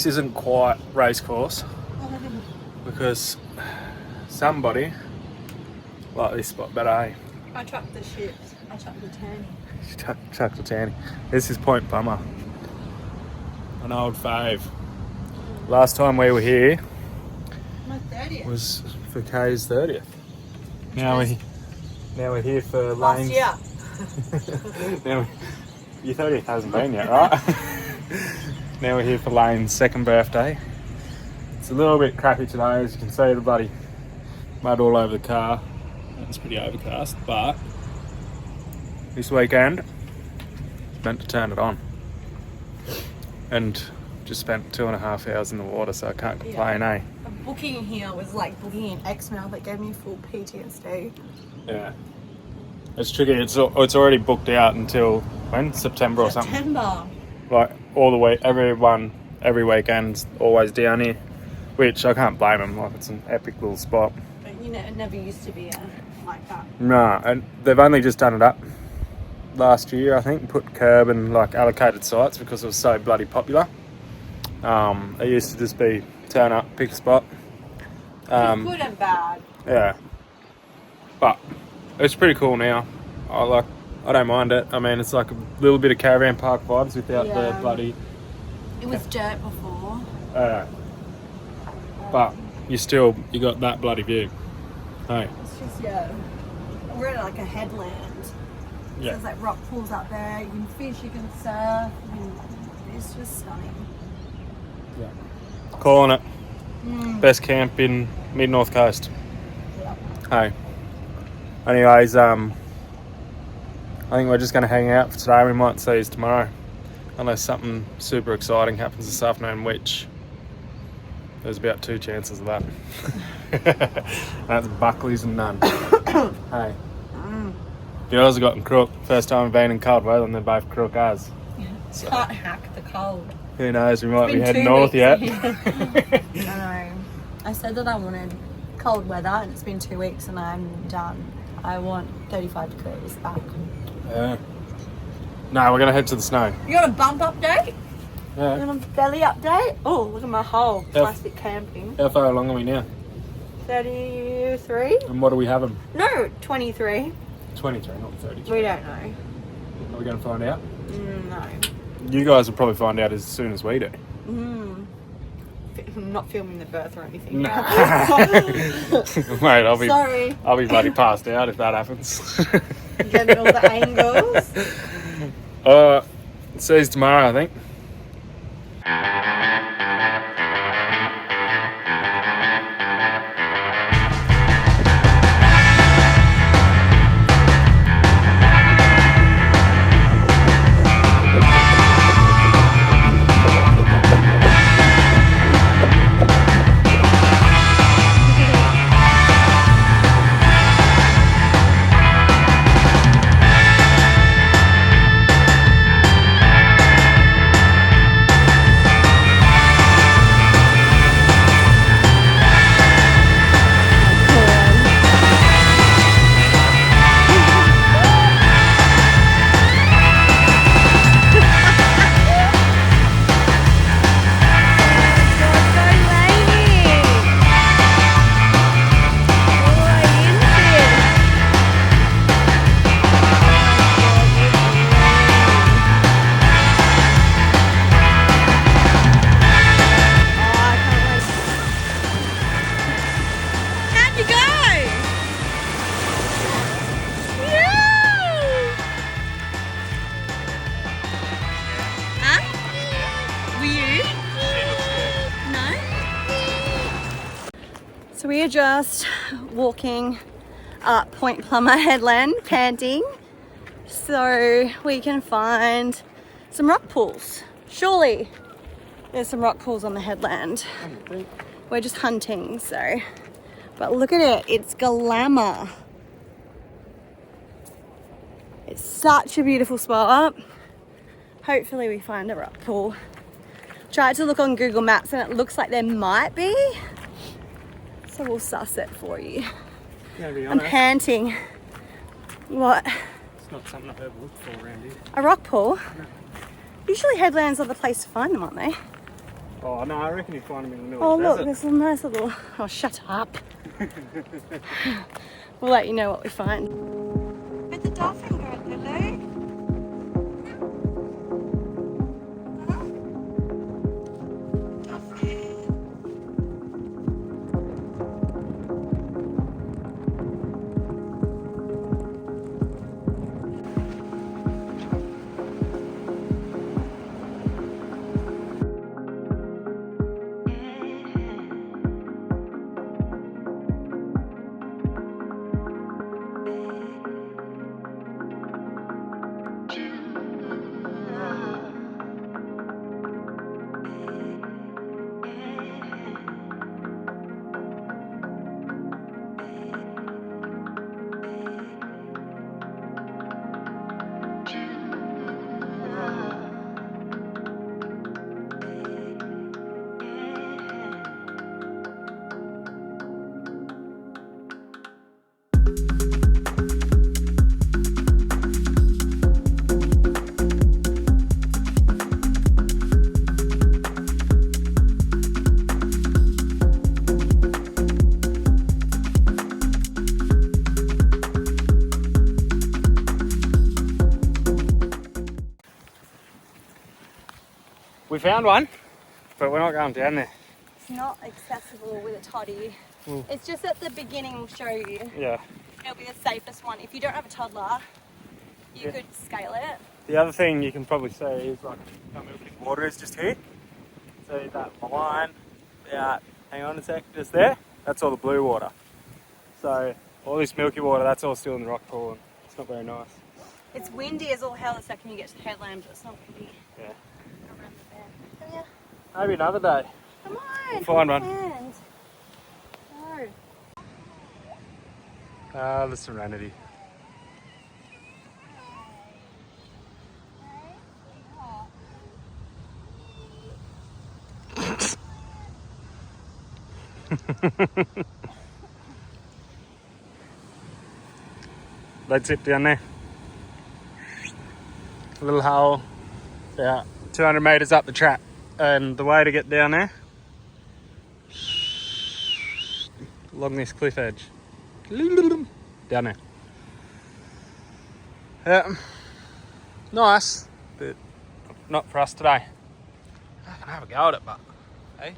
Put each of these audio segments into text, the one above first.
isn't quite race course because somebody like this spot better, eh? I chucked the ships. I chucked the tanny. Chuck the tanny. This is Point Plomer. An old fave. Last time we were here My 30th. was for Kay's 30th. Now we're here for Last Lane's. year. Your 30th hasn't been yet, right? Now we're here for Lane's second birthday. It's a little bit crappy today, as you can see the bloody mud all over the car. It's pretty overcast, but this weekend meant to turn it on. And just spent 2.5 hours in the water, so I can't complain, eh? Booking here was like booking an X-Mail that gave me full PTSD. Yeah. It's tricky. It's already booked out until when? September or something. September. Like all the way, every weekend's always down here, which I can't blame them. Like it's an epic little spot. But you know, it never used to be like that. Nah, and they've only just done it up last year, I think. Put curb and like allocated sites because it was so bloody popular. It used to just be turn up, pick a spot. It's good and bad. Yeah, but it's pretty cool now. I don't mind it. I mean, it's like a little bit of caravan park vibes without the bloody. It was dirt before. But you got that bloody view. Hey. It's just we're at like a headland. Yeah. There's like rock pools up there. You can fish, you can surf. It's just stunning. Yeah. Calling it. Best camp in mid-north coast. Yeah. Hey. Anyways, I think we're just going to hang out for today. We might see you tomorrow. Unless something super exciting happens this afternoon, which there's about 2 chances of that. That's Buckley's and none. Hey. The others have gotten crook. First time I've been in cold weather and they're both crook as. So. Can't hack the cold. Who knows, we might be heading north yet. I know. I said that I wanted cold weather and it's been 2 weeks and I'm done. I want 35 degrees back. Yeah. No, we're going to head to the snow. You got a bump update? Yeah. You got a belly update? Oh, look at my hole. Classic camping. How far along are we now? 33? And what are we having? No, 23. 23, not 33. We don't know. Are we going to find out? No. You guys will probably find out as soon as we do. I'm not filming the birth or anything. Nah. Mate, I'll be bloody passed out if that happens. Getting all the angles. See you tomorrow, I think. So we are just walking up Point Plomer Headland, panting, so we can find some rock pools. Surely there's some rock pools on the headland. We're just hunting, so. But look at it, it's glamour. It's such a beautiful spot. Hopefully we find a rock pool. Tried to look on Google Maps and it looks like there might be. So we'll suss it for you. I'm panting. What? It's not something I've ever looked for around here. A rock pool? No. Usually headlands are the place to find them, aren't they? Oh no, I reckon you find them in the middle Oh of the look, desert. there's a nice little... Oh, shut up. We'll let you know what we find. Where'd the dolphin go, Lulu? We found one, but we're not going down there. It's not accessible with a toddy. Ooh. It's just at the beginning we'll show you. Yeah. It'll be the safest one. If you don't have a toddler, you could scale it. The other thing you can probably see is like how milky the water is just here. See that line about, hang on a sec, just there? That's all the blue water. So all this milky water, that's all still in the rock pool and it's not very nice. It's windy as all hell the second you get to the headland, but it's not windy. Yeah. Around the bend. Oh, yeah. Maybe another day. Come on. We'll find one. Hand. No. Ah, the serenity. Let's sit down there. A little hole, about 200 metres up the track, and the way to get down there, along this cliff edge, down there. Yeah, nice, but not for us today. I can have a go at it, but hey.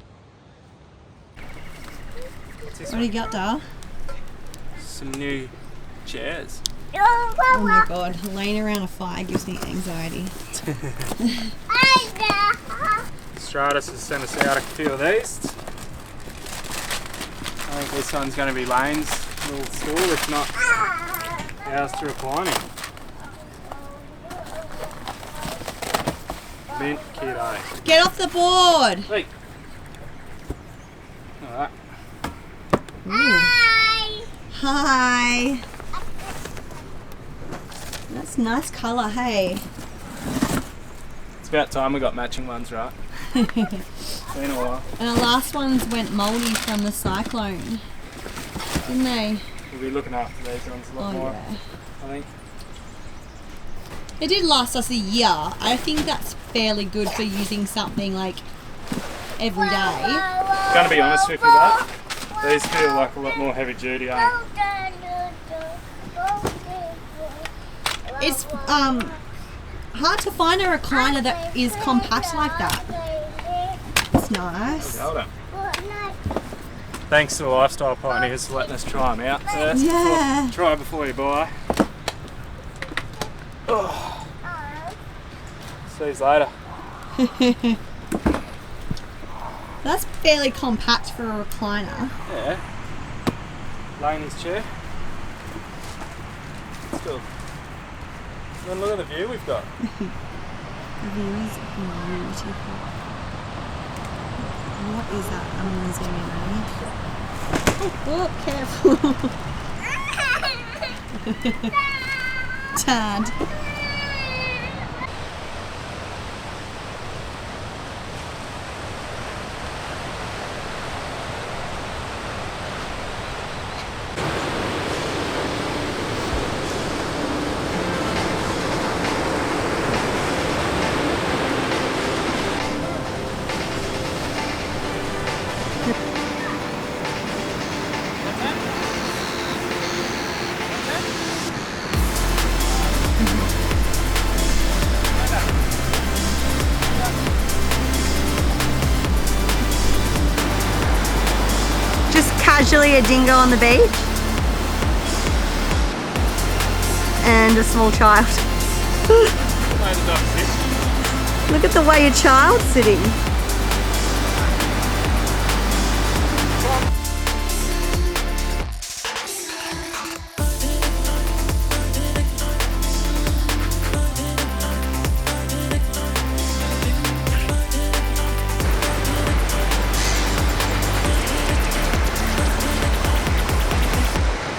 What do you got, Dal? Some new chairs. Oh my god, laying around a fire gives me anxiety. Stratus has sent us out a few of these. I think this one's going to be Lane's little stool, if not ours to recline in. Mint kiddo. Get off the board! Hey. Alright. Hi! That's a nice colour, hey? It's about time we got matching ones, right? Been a while. And our last ones went mouldy from the cyclone, didn't they? We'll be looking after these ones a lot more, Yeah. I think. It did last us a year. I think that's fairly good for using something like every day. Gonna be honest with you, but these feel like a lot more heavy duty, eh? It's hard to find a recliner that is compact like that. It's nice. Hold on. Thanks to the Lifestyle Pioneers for letting us try them out first. Yeah. Try before you buy. Oh. See you later. That's fairly compact for a recliner. Yeah. Laney's chair. It's cool. And look at the view we've got. The view is beautiful. What is that? I'm going to zoom in, Annie. Oh, careful. Dad. Casually a dingo on the beach. And a small child. Look at the way your child's sitting.